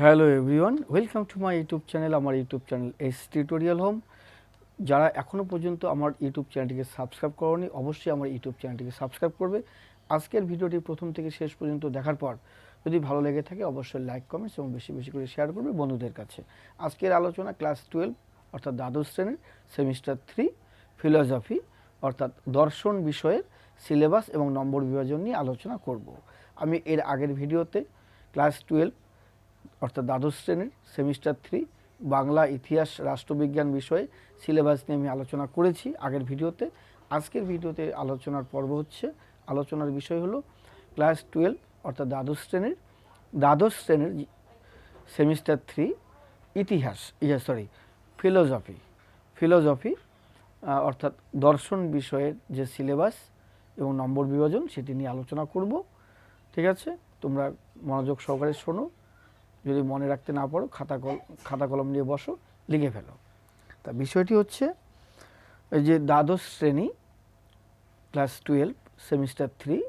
Hello everyone, welcome to my YouTube channel. আমার YouTube channel S tutorial home. যারা এখনও পর্যন্ত আমার ইউটিউব চ্যানেলটিকে সাবস্ক্রাইব করোনি, অবশ্যই আমার ইউটিউব চ্যানেলটিকে সাবস্ক্রাইব করবে। আজকের ভিডিওটি প্রথম থেকে শেষ পর্যন্ত দেখার পর যদি ভালো লেগে থাকে অবশ্যই লাইক, কমেন্টস এবং বেশি বেশি করে শেয়ার করবে বন্ধুদের কাছে। আজকের আলোচনা ক্লাস 12 অর্থাৎ দ্বাদশ শ্রেণীর সেমিস্টার 3 ফিলোসফি অর্থাৎ দর্শন বিষয়ের সিলেবাস এবং নম্বর বিভাজন নিয়ে আলোচনা করব। আমি এর আগের ভিডিওতে ক্লাস 12 অর্থাৎ দ্বাদশ শ্রেণীর সেমিস্টার 3 বাংলা, ইতিহাস, রাষ্ট্রবিজ্ঞান বিষয়ে সিলেবাস নিয়ে আমি আলোচনা করেছি আগের ভিডিওতে। আজকের ভিডিওতে আলোচনার পর্ব হচ্ছে, আলোচনার বিষয় হলো ক্লাস 12 অর্থাৎ দ্বাদশ শ্রেণীর সেমিস্টার 3 ইতিহাস ফিলোসফি অর্থাৎ দর্শন বিষয়ের যে সিলেবাস এবং নম্বর বিভাজন সেটি নিয়ে আলোচনা করব। ঠিক আছে, তোমরা মনোযোগ সহকারে শোনো। যদি মনে রাখতে না পারো খাতা কলম নিয়ে বসো, লিখে ফেলো। তা বিষয়টি হচ্ছে এই যে দ্বাদশ শ্রেণী ক্লাস 12 সেমিস্টার 3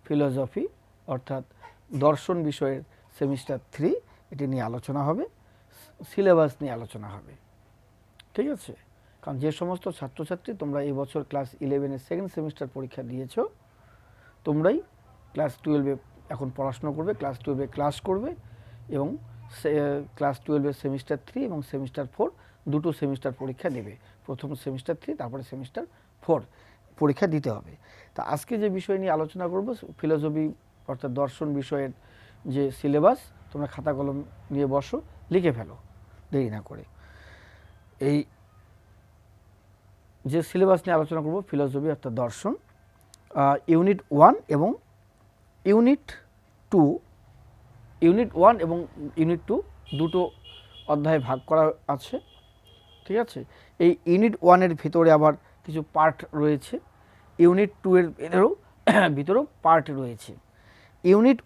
ফিলোসফি অর্থাৎ দর্শন বিষয়ের সেমিস্টার 3 এটি নিয়ে আলোচনা হবে, সিলেবাস নিয়ে আলোচনা হবে। ঠিক আছে, কারণ যে সমস্ত ছাত্রছাত্রী তোমরা এই বছর ক্লাস 11-এর সেকেন্ড সেমিস্টার পরীক্ষা দিয়েছো, তোমরাই ক্লাস 12-এ এখন পড়াশোনা করবে, ক্লাস 12-এ ক্লাস করবে এবং ক্লাস 12-এর সেমিস্টার 3 এবং সেমিস্টার 4 দুটো সেমিস্টার পরীক্ষা দেবে। প্রথম সেমিস্টার 3, তারপরে সেমিস্টার 4 পরীক্ষা দিতে হবে। তা আজকে যে বিষয় নিয়ে আলোচনা করব ফিলোসফি অর্থাৎ দর্শন বিষয়ের যে সিলেবাস, তোমরা খাতা কলম নিয়ে বসো, লিখে ফেলো দেরি না করে। এই যে সিলেবাস নিয়ে আলোচনা করব ফিলোসফি অর্থাৎ দর্শন, ইউনিট 1 এবং ইউনিট 2 এবং ইউনিট 2 দুটো অধ্যায়ে ভাগ করা আছে। ঠিক আছে, এই ইউনিট 1-এর ভিতরে আবার কিছু পার্ট রয়েছে, ইউনিট 2-এর ভিতরেও পার্ট রয়েছে। ইউনিট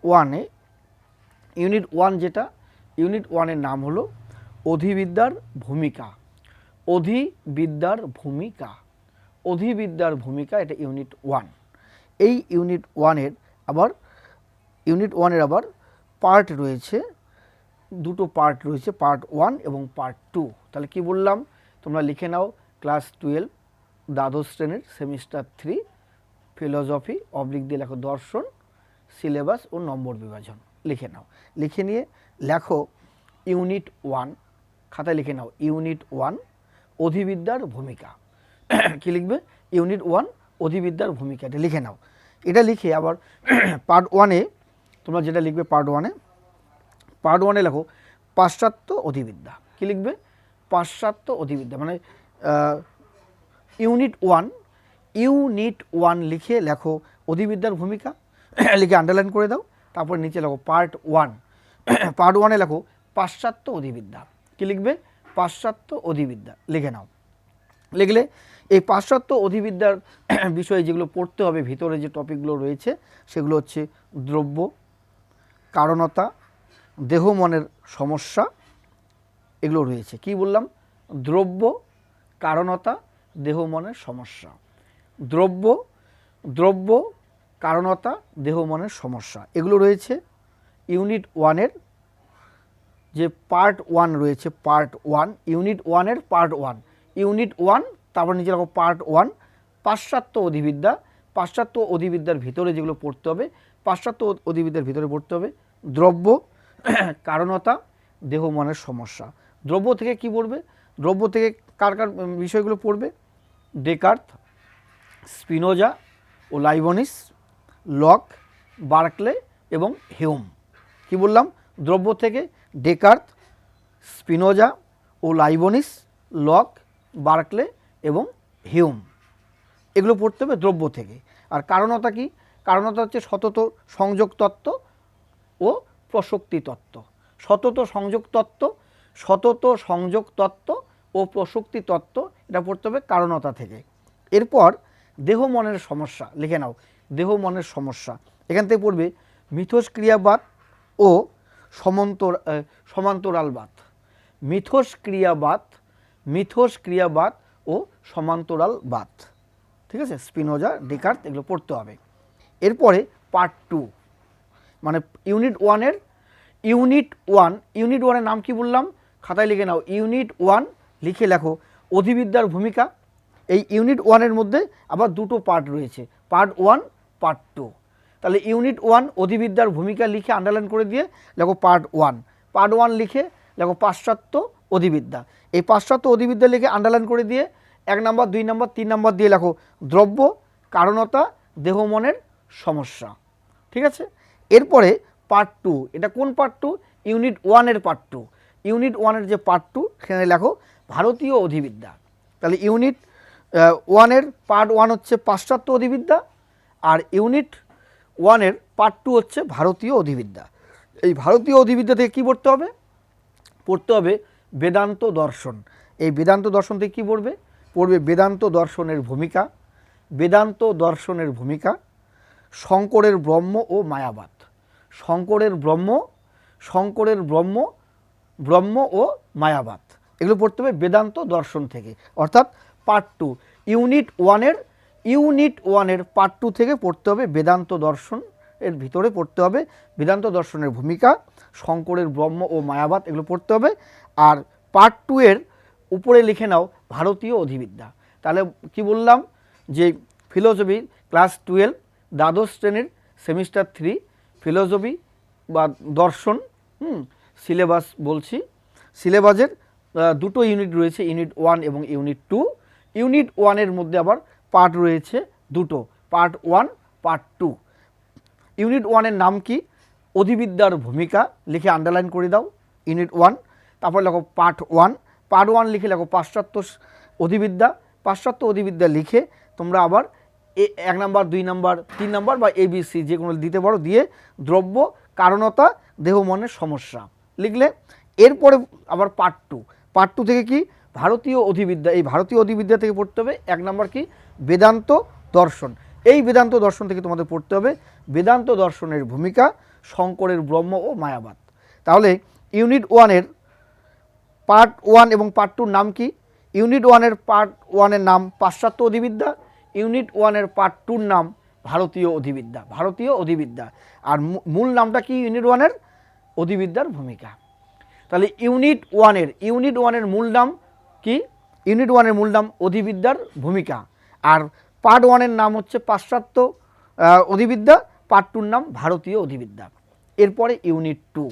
1-এর নাম হলো অধিবিদ্যার ভূমিকা। এটা ইউনিট 1। এই ইউনিট 1-এর আবার পার্ট রয়েছে, দুটো পার্ট রয়েছে, পার্ট 1 এবং পার্ট 2। তাহলে কি বললাম, তোমরা লিখে নাও ক্লাস 12 দ্বাদশ শ্রেণীর সেমিস্টার 3 ফিলোসফি অবলিক দিয়ে লেখো দর্শন, সিলেবাস ও নম্বর বিভাজন লিখে নাও। লিখে নিয়ে লেখো ইউনিট 1, খাতায় লিখে নাও ইউনিট 1 অধিবিদ্যার ভূমিকা। কি লিখবে? ইউনিট 1 অধিবিদ্যার ভূমিকা, এটা লিখে নাও। এটা লিখে আবার পার্ট 1-এ তোমরা যেটা লিখবে, পার্ট 1-এ লেখো পাশ্চাত্য অধিবিদ্যা। কি লিখবে? পাশ্চাত্য অধিবিদ্যা। মানে ইউনিট 1 লিখে লেখো অধিবিদ্যার ভূমিকা, লিখে আন্ডারলাইন করে দাও। তারপর নিচে লেখো পার্ট 1-এ লেখো পাশ্চাত্য অধিবিদ্যা। কি লিখবে? পাশ্চাত্য অধিবিদ্যা লিখে নাও। লিখলে এই পাশ্চাত্য অধিবিদ্যার বিষয়ে যেগুলো পড়তে হবে, ভিতরে যে টপিকগুলো রয়েছে সেগুলো হচ্ছে দ্রব্য, কারণতা, দেহ মনের সমস্যা, এগুলো রয়েছে। কি বললাম? দ্রব্য, কারণতা, দেহ মনের সমস্যা। দ্রব্য, কারণতা, দেহ মনের সমস্যা, এগুলো রয়েছে ইউনিট 1-এর যে পার্ট 1 রয়েছে, পার্ট 1 ইউনিট 1-এর পার্ট 1, ইউনিট 1 তারপর নিচে রাখো পার্ট 1 পাশ্চাত্য অধিবিদ্যার ভিতরে যেগুলো পড়তে হবে, পাশ্চাত্য অধিবিদ্যার ভিতরে পড়তে হবে দ্রব্য, কারণতা, দেহ মনের সমস্যা। দ্রব্য থেকে কি পড়বে? দ্রব্য থেকে কার বিষয়গুলো পড়বে? ডেকার্ত, স্পিনোজা ও লাইবনিস, লক, বার্কলে এবং হিউম। কি বললাম? দ্রব্য থেকে ডেকার্ত, স্পিনোজা ও লাইবনিস, লক, বার্কলে এবং হিউম, এগুলো পড়তে হবে দ্রব্য থেকে। আর কারণতা কি? কারণতা হচ্ছে সতত সংযোগ তত্ত্ব ও প্রসক্তি তত্ত্ব। সতত সংযোগ তত্ত্ব ও প্রসক্তি তত্ত্ব, এটা পড়তে হবে কারণতা থেকে। এরপর দেহ মনের সমস্যা লিখে নাও। দেহ মনের সমস্যা এখান থেকে পড়বে মিথস্ক্রিয়াবাদ ও সমান্তরালবাদ। মিথস্ক্রিয়াবাদ ও সমান্তরালবাদ। ঠিক আছে, স্পিনোজা, ডেকার্ত, এগুলো পড়তে হবে। এরপরে পার্ট 2, মানে ইউনিট ইউনিট ওয়ানের নাম কি বললাম, খাতায় লিখে নাও। ইউনিট 1 লিখে লেখো অধিবিদ্যার ভূমিকা। এই ইউনিট 1-এর মধ্যে আবার দুটো পার্ট রয়েছে, পার্ট 1, পার্ট 2। তাহলে ইউনিট 1 অধিবিদ্যার ভূমিকা লিখে আন্ডারলাইন করে দিয়ে লেখো পার্ট 1। পার্ট 1 লিখে লেখো পাশ্চাত্য অধিবিদ্যা। এই পাশ্চাত্য অধিবিদ্যা লিখে আন্ডারলাইন করে দিয়ে 1 নম্বর 2 নম্বর 3 নম্বর দিয়ে লেখো দ্রব্য, কারণতা, দেহ মনের সমস্যা। ঠিক আছে, এরপরে পার্ট 2, এটা কোন পার্ট 2? ইউনিট 1-এর পার্ট 2। ইউনিট 1-এর যে পার্ট 2 সেখানে লেখো ভারতীয় অধিবিদ্যা। তাহলে ইউনিট 1-এর পার্ট 1 হচ্ছে পাশ্চাত্য অধিবিদ্যা, আর ইউনিট 1-এর পার্ট 2 হচ্ছে ভারতীয় অধিবিদ্যা। এই ভারতীয় অধিবিদ্যা থেকে কী পড়তে হবে? পড়তে হবে বেদান্ত দর্শন। এই বেদান্ত দর্শন থেকে কী পড়বে? পড়বে বেদান্ত দর্শনের ভূমিকা, বেদান্ত দর্শনের ভূমিকা, শঙ্করের ব্রহ্ম ও মায়াবাদ। শঙ্করের ব্রহ্ম ও মায়াবাদ, এগুলো পড়তে হবে বেদান্ত দর্শন থেকে, অর্থাৎ পার্ট 2। ইউনিট 1-এর পার্ট 2 থেকে পড়তে হবে বেদান্ত দর্শন, এর ভিতরে পড়তে হবে বেদান্ত দর্শনের ভূমিকা, শঙ্করের ব্রহ্ম ও মায়াবাদ, এগুলো পড়তে হবে। আর পার্ট 2-এর উপরে লিখে নাও ভারতীয় অধিবিদ্যা। তাহলে কি বললাম যে ফিলোসফি ক্লাস 12 দ্বাদশ শ্রেণীর সেমিস্টার 3 ফিলোসফি বা দর্শন সিলেবাস বলছি। সিলেবাসের দুটো ইউনিট রয়েছে, ইউনিট 1 এবং ইউনিট 2। ইউনিট 1-এর মধ্যে আবার পার্ট রয়েছে দুটো, পার্ট 1, পার্ট 2। ইউনিট 1-এর নাম কি? অধিবিদ্যার ভূমিকা, লিখে আন্ডারলাইন করে দাও ইউনিট 1। তারপর লেখো পার্ট 1। পার্ট 1 লিখে লেখো পাশ্চাত্য অধিবিদ্যা। পাশ্চাত্য অধিবিদ্যা লিখে তোমরা আবার 1 নম্বর 2 নম্বর 3 নম্বর বা ABC যে কোনো দিতে পারো, দিয়ে দ্রব্য, কারণতা, দেহ মনের সমস্যা লিখলে। এরপরে আবার পার্ট 2। পার্ট 2 থেকে কি? ভারতীয় অধিবিদ্যা। এই ভারতীয় অধিবিদ্যা থেকে পড়তে হবে 1 নম্বর কি? বেদান্ত দর্শন। এই বেদান্ত দর্শন থেকে তোমাদের পড়তে হবে বেদান্ত দর্শনের ভূমিকা, শঙ্করের ব্রহ্ম ও মায়াবাদ। তাহলে ইউনিট 1-এর পার্ট 1 এবং পার্ট 2-র নাম কি? ইউনিট 1-এর পার্ট 1-এর নাম পাশ্চাত্য অধিবিদ্যা, ইউনিট 1-এর পার্ট 2-র নাম ভারতীয় অধিবিদ্যা। আর মূল নামটা কি ইউনিট 1-এর? অধিবিদ্যার ভূমিকা। তাহলে ইউনিট 1-এর মূল নাম কি? ইউনিট 1-এর মূল নাম অধিবিদ্যার ভূমিকা। আর পার্ট 1-এর নাম হচ্ছে পাশ্চাত্য অধিবিদ্যা, পার্ট 2-র নাম ভারতীয় অধিবিদ্যা। এরপরে ইউনিট 2,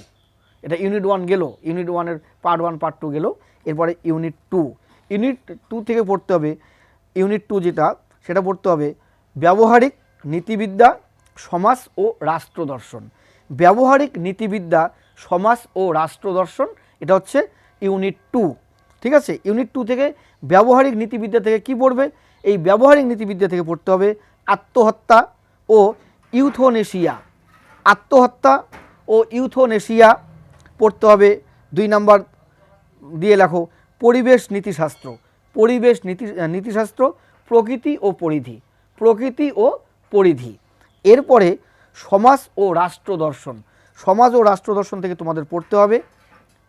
এটা ইউনিট 1 গেল, ইউনিট 1-এর পার্ট 1 পার্ট 2 গেল। এরপরে ইউনিট 2। ইউনিট 2 থেকে পড়তে হবে, ইউনিট 2 যেটা সেটা পড়তে হবে ব্যবহারিক নীতিবিদ্যা, সমাজ ও রাষ্ট্র দর্শন। ব্যবহারিক নীতিবিদ্যা, সমাজ ও রাষ্ট্র দর্শন, এটা হচ্ছে ইউনিট 2। ঠিক আছে, ইউনিট 2 থেকে ব্যবহারিক নীতিবিদ্যা থেকে কি পড়বে? এই ব্যবহারিক নীতিবিদ্যা থেকে পড়তে হবে আত্মহত্যা ও ইউথোনেশিয়া। আত্মহত্যা ও ইউথোনেশিয়া পড়তে হবে। 2 নম্বর দিয়ে লেখো পরিবেশ নীতিশাস্ত্র। নীতিশাস্ত্র, প্রকৃতি ও পরিধি। এরপরে সমাজ ও রাষ্ট্র দর্শন। সমাজ ও রাষ্ট্র দর্শন থেকে তোমাদের পড়তে হবে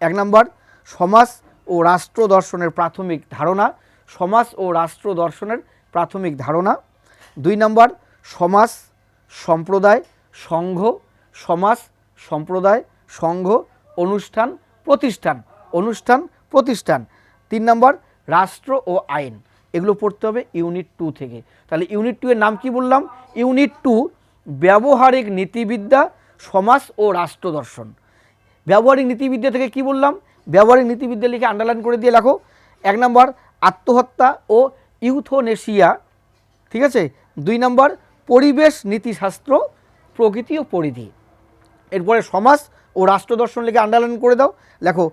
1 নম্বর সমাজ ও রাষ্ট্র দর্শনের প্রাথমিক ধারণা, সমাজ ও রাষ্ট্র দর্শনের প্রাথমিক ধারণা। 2 নম্বর সমাজ, সম্প্রদায়, সংঘ, সমাজ, সম্প্রদায়, সংঘ, অনুষ্ঠান, প্রতিষ্ঠান। 3 নম্বর রাষ্ট্র ও আইন। এগুলো পড়তে হবে ইউনিট 2 থেকে। তাহলে ইউনিট 2-এর নাম কি বললাম? ইউনিট 2 ব্যবহারিক নীতিবিদ্যা, সমাজ ও রাষ্ট্র দর্শন। ব্যবহারিক নীতিবিদ্যা থেকে কি বললাম? ব্যবহারিক নীতিবিদ্যা লিখে আন্ডারলাইন করে দিয়ে লেখো 1 নম্বর আত্মহত্যা ও ইউথোনেশিয়া। ঠিক আছে, 2 নম্বর পরিবেশ নীতিশাস্ত্র, প্রকৃতি ও পরিধি। এরপরে সমাজ ও রাষ্ট্র দর্শন লিখে আন্ডারলাইন করে দাও, লেখো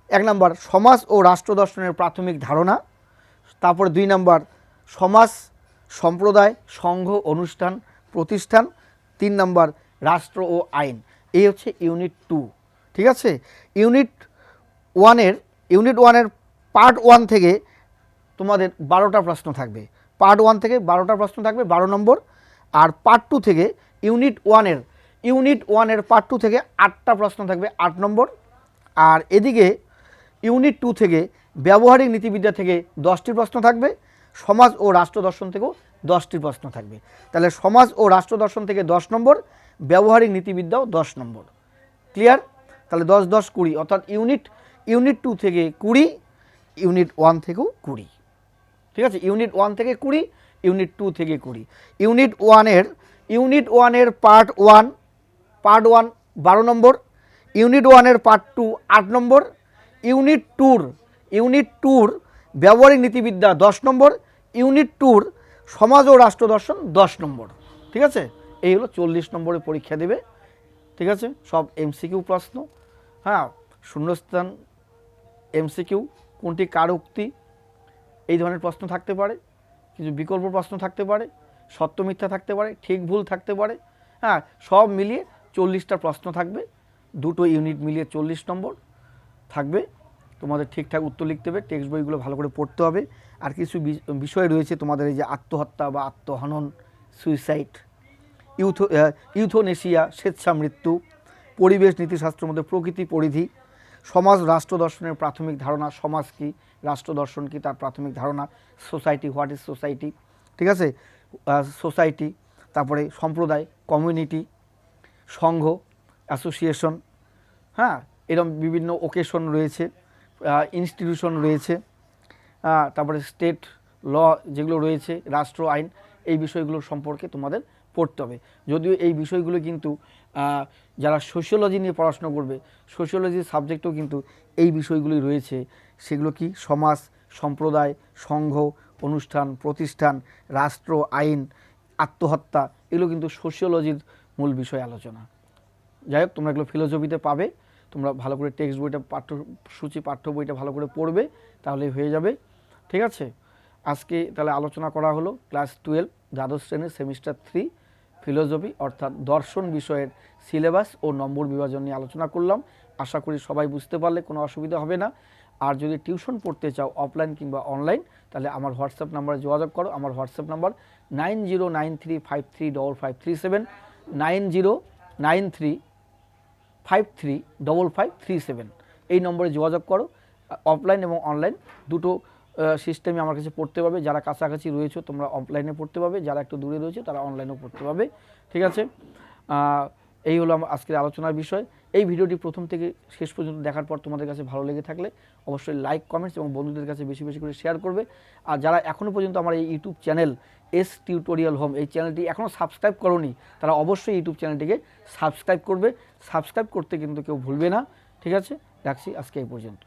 1 নম্বর সমাজ ও রাষ্ট্র দর্শনের প্রাথমিক ধারণা, তারপরে 2 নম্বর সমাজ, সম্প্রদায়, সংঘ, অনুষ্ঠান, প্রতিষ্ঠান, 3 নম্বর রাষ্ট্র ও আইন। এই হচ্ছে ইউনিট 2। ঠিক আছে, ইউনিট 1-এর পার্ট 1 থেকে তোমাদের 12টা প্রশ্ন থাকবে। পার্ট 1 থেকে 12টা প্রশ্ন থাকবে, 12 নম্বর। আর পার্ট 2 থেকে ইউনিট 1-এর পার্ট 2 থেকে 8টা প্রশ্ন থাকবে, 8 নম্বর। আর এদিকে ইউনিট 2 থেকে ব্যবহারিক নীতিবিদ্যা থেকে 10টি প্রশ্ন থাকবে, সমাজ ও রাষ্ট্র দর্শন থেকেও 10টি প্রশ্ন থাকবে। তাহলে সমাজ ও রাষ্ট্র দর্শন থেকে 10 নম্বর, ব্যবহারিক নীতিবিদ্যাও 10 নম্বর। ক্লিয়ার? তাহলে 10 10 20, অর্থাৎ ইউনিট 2 থেকে 20, ইউনিট 1 থেকেও 20। ঠিক আছে, ইউনিট 1 থেকে 20, ইউনিট 2 থেকে 20। ইউনিট 1-এর পার্ট 1 12 নম্বর, ইউনিট 1-এর পার্ট 2 8 নম্বর, ইউনিট 2-র ব্যবহারিক নীতিবিদ্যা 10 নম্বর, ইউনিট 2-র সমাজ ও রাষ্ট্র দর্শন 10 নম্বর। ঠিক আছে, এই হলো 40 নম্বরে পরীক্ষা দেবে। ঠিক আছে, সব এমসিকিউ প্রশ্ন। হ্যাঁ, শূন্যস্থান এমসিকিউ, কোনটি কার উক্তি, এই ধরনের প্রশ্ন থাকতে পারে, কিছু বিকল্প প্রশ্ন থাকতে পারে, সত্য মিথ্যা থাকতে পারে, ঠিক ভুল থাকতে পারে। হ্যাঁ, সব মিলিয়ে 40টা প্রশ্ন থাকবে, দুটো ইউনিট মিলিয়ে 40 নম্বর থাকবে। তোমাদের ঠিকঠাক উত্তর লিখতে হবে, টেক্সট বইগুলো ভালো করে পড়তে হবে। আর কিছু বিষয় রয়েছে তোমাদের, এই যে আত্মহত্যা বা আত্মহনন, সুইসাইড, ইউথোনেশিয়া, স্বেচ্ছা মৃত্যু, পরিবেশ নীতিশাস্ত্রের মধ্যে প্রকৃতি পরিধি, সমাজ রাষ্ট্র দর্শনের প্রাথমিক ধারণা, সমাজ কি, রাষ্ট্র দর্শন কি, তার প্রাথমিক ধারণা, সোসাইটি, হোয়াট ইজ সোসাইটি। ঠিক আছে, সোসাইটি, তারপরে সম্প্রদায়, কমিউনিটি, সংঘ, অ্যাসোসিয়েশন। হ্যাঁ, এরকম বিভিন্ন ওকেশন রয়েছে, ইনস্টিটিউশন রয়েছে, তারপরে স্টেট ল যেগুলো রয়েছে, রাষ্ট্র আইন, এই বিষয়গুলো সম্পর্কে তোমাদের পড়তে হবে। যদিও এই বিষয়গুলো কিন্তু যারা সোশিওলজি নিয়ে পড়াশোনা করবে, সোশিওলজির সাবজেক্টেও কিন্তু এই বিষয়গুলি রয়েছে। সেগুলো কি, সমাজ, সম্প্রদায়, সংঘ, অনুষ্ঠান, প্রতিষ্ঠান, রাষ্ট্র আইন, আত্মহত্যা, এগুলো কিন্তু সোশিওলজির মূল বিষয় আলোচনা। যাই হোক, তোমরা এগুলো ফিলোসফিতে পাবে। তোমরা ভালো করে টেক্সট বইটা, পাঠ্য বইটা ভালো করে পড়বে, তাহলেই হয়ে যাবে। ঠিক আছে, আজকে তাহলে আলোচনা করা হলো ক্লাস 12 দ্বাদশ শ্রেণীর সেমিস্টার 3 ফিলোসফি অর্থাৎ দর্শন বিষয়ের সিলেবাস ও নম্বর বিভাজন নিয়ে আলোচনা করলাম। আশা করি সবাই বুঝতে পারলে, কোনো অসুবিধা হবে না। আর যদি টিউশন পড়তে চাও অফলাইন কিংবা অনলাইন, তাহলে আমার হোয়াটসঅ্যাপ নাম্বারে যোগাযোগ করো। আমার হোয়াটসঅ্যাপ নাম্বার 9093535537, 9093535537। এই নম্বরে যোগাযোগ করো। অফলাইন এবং অনলাইন দুটো সিস্টেমে আমার কাছে পড়তে পাবে। যারা কাছাকাছি রয়েছে তোমরা অফলাইনে পড়তে পাবে, যারা একটু দূরে রয়েছে তারা অনলাইনেও পড়তে পাবে। ঠিক আছে, এই হলো আমার আজকের আলোচনার বিষয়। এই ভিডিওটি প্রথম থেকে শেষ পর্যন্ত দেখার পর তোমাদের কাছে ভালো লেগে থাকলে অবশ্যই লাইক, কমেন্টস এবং বন্ধুদের কাছে বেশি বেশি করে শেয়ার করবে। আর যারা এখনও পর্যন্ত আমার এই YouTube channel S tutorial home, এই চ্যানেলটি এখনও সাবস্ক্রাইব করোনি, তারা অবশ্যই ইউটিউব চ্যানেলটিকে সাবস্ক্রাইব করবে। সাবস্ক্রাইব করতে কিন্তু কেউ ভুলবে না। ঠিক আছে, রাখছি আজকে এই পর্যন্ত।